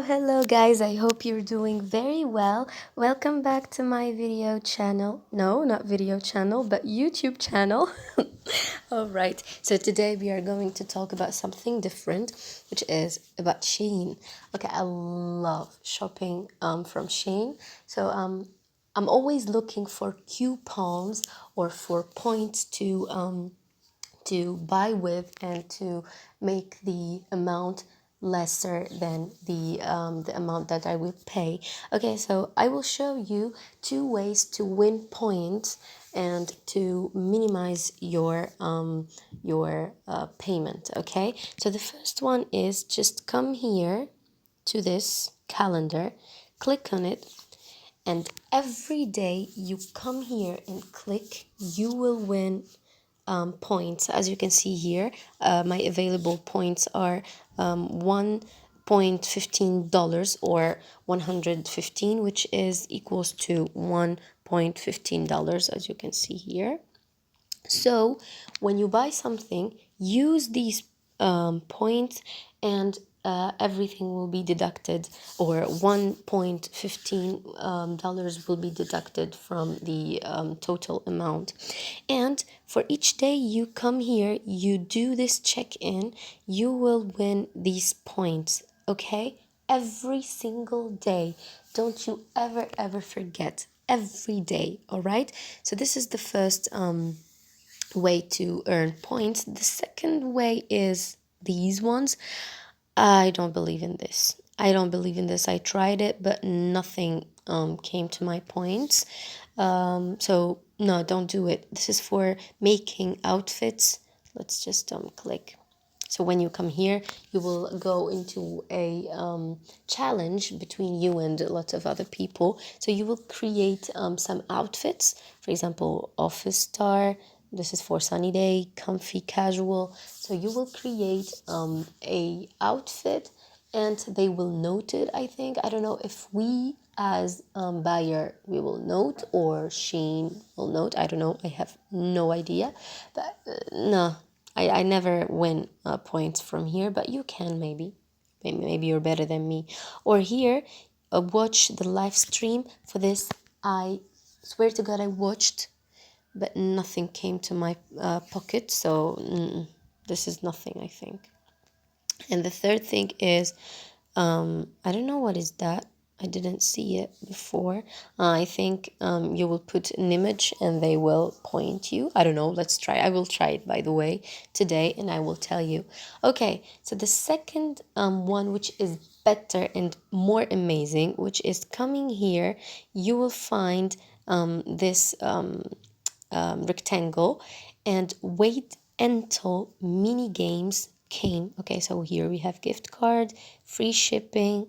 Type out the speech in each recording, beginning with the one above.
Hello guys, I hope you're doing very well. Welcome back to my video channel. No, not video channel, but YouTube channel. All right, so today we are going to talk about something different, which is about Shein. Okay, I love shopping from Shein. I'm always looking for coupons or for points to buy with and to make the amount lesser than the amount that I will pay. Okay, so I will show you two ways to win points and to minimize your payment. Okay, so the first one is just come here to this calendar, click on it, and every day you come here and click, you will win points. As you can see here, my available points are $1.15 or 115, which is equals to $1.15, as you can see here. So when you buy something, use these points and everything will be deducted, or $1.15 dollars will be deducted from the total amount. And for each day you come here, you do this check-in, you will win these points, okay? Every single day. Don't you ever forget. Every day, all right? So this is the first way to earn points. The second way is these ones. I don't believe in this. I don't believe in this. I tried it, but nothing came to my points. So no, don't do it. This is for making outfits. Let's just click. So when you come here, you will go into a challenge between you and lots of other people. So you will create some outfits. For example, office star. This is for sunny day, comfy, casual. So you will create a outfit, and they will note it. I think, I don't know if we as buyer we will note or Shein will note. I don't know. I have no idea. But no, I never win points from here. But you can maybe. Maybe you're better than me. Or here, watch the live stream. For this, I swear to God, I watched, but nothing came to my pocket. So this is nothing, I think. And the third thing is, I don't know what is that. I didn't see it before. I think you will put an image and they will point you. I don't know. Let's try. I will try it, by the way, today, and I will tell you. Okay, so the second one, which is better and more amazing, which is coming here, you will find this rectangle and wait until mini games came. Okay, so here we have gift card, free shipping,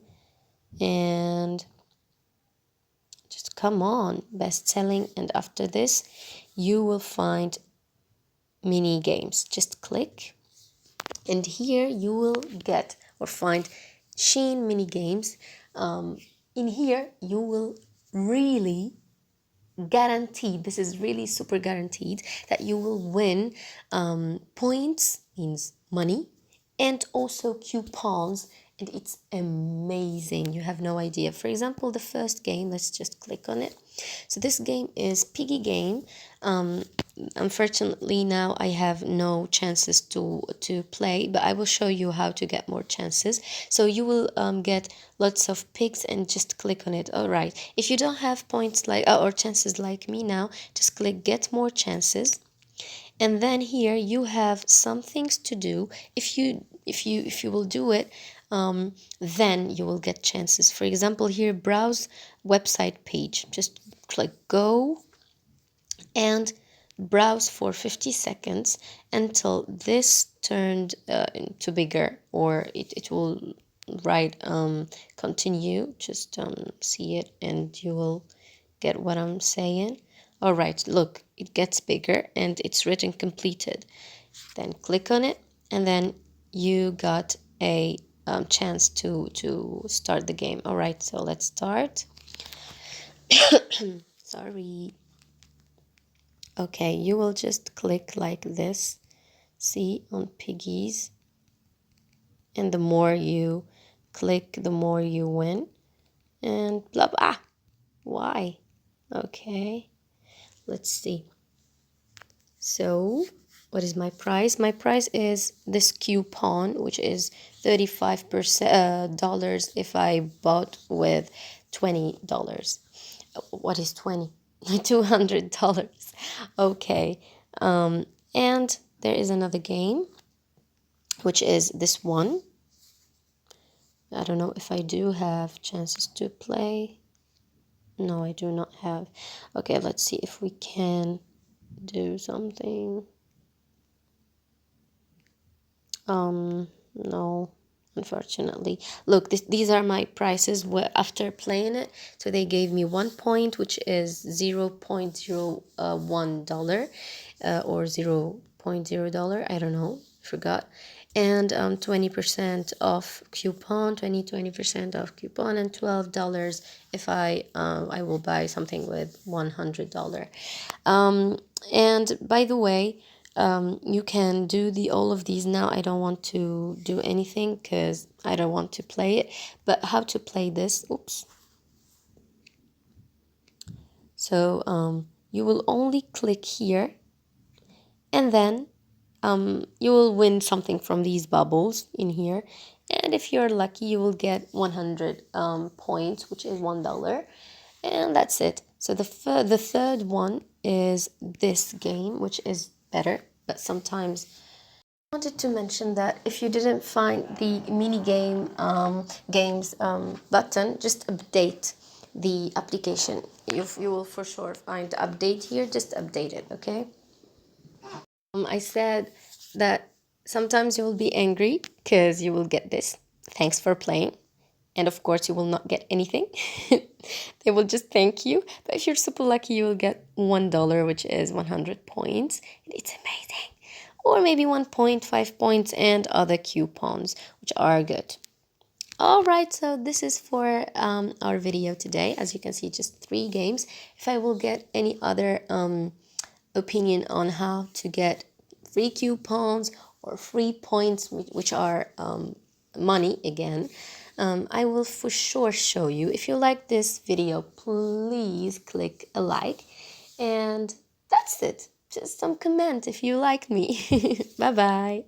and just come on, best selling. And after this you will find mini games. Just click, and here you will get or find Shein mini games. In here you will really guaranteed, this is really super guaranteed, that you will win points, means money, and also coupons, and it's amazing. You have no idea. For example, the first game, let's just click on it. So this game is piggy game. Unfortunately now I have no chances to play, but I will show you how to get more chances. So you will get lots of pigs and just click on it. All right, if you don't have points like or chances like me now, just click get more chances, and then here you have some things to do. If you will do it, then you will get chances. For example, here, browse website page. Just click go and browse for 50 seconds until this turned into bigger, or it will write continue. Just see it and you will get what I'm saying. All right, look, it gets bigger and it's written completed. Then click on it, and then you got a chance to start the game. All right, so let's start. Sorry. Okay, you will just click like this, see, on piggies, and the more you click, the more you win. And blah blah. Why? Okay, let's see. So what is my price? My price is this coupon, which is $35 dollars if I bought with $20. What is 20? $200. Okay. And there is another game, which is this one. I don't know if I do have chances to play. No, I do not have. Okay, let's see if we can do something. No, unfortunately. Look, these are my prices after playing it. So they gave me 1 point, which is $0.01 or $0.0. I don't know, forgot. And 20% off coupon, 20% off coupon, and $12 if I will buy something with $100. And by the way, you can do all of these now. I don't want to do anything because I don't want to play it. But how to play this? Oops. So you will only click here, and then you will win something from these bubbles in here. And if you're lucky, you will get 100 points, which is $1. And that's it. So the third one is this game, which is better, but sometimes I wanted to mention that if you didn't find the mini game games button, just update the application. You will for sure find update here. Just update it, okay? I said that sometimes you will be angry because you will get this. Thanks for playing. And of course, you will not get anything. They will just thank you. But if you're super lucky, you will get $1, which is 100 points. It's amazing. Or maybe 1.5 points and other coupons, which are good. All right, so this is for our video today. As you can see, just 3 games. If I will get any other opinion on how to get free coupons or free points, which are money again, I will for sure show you. If you like this video, please click a like, and that's it. Just some comment if you like me. Bye bye.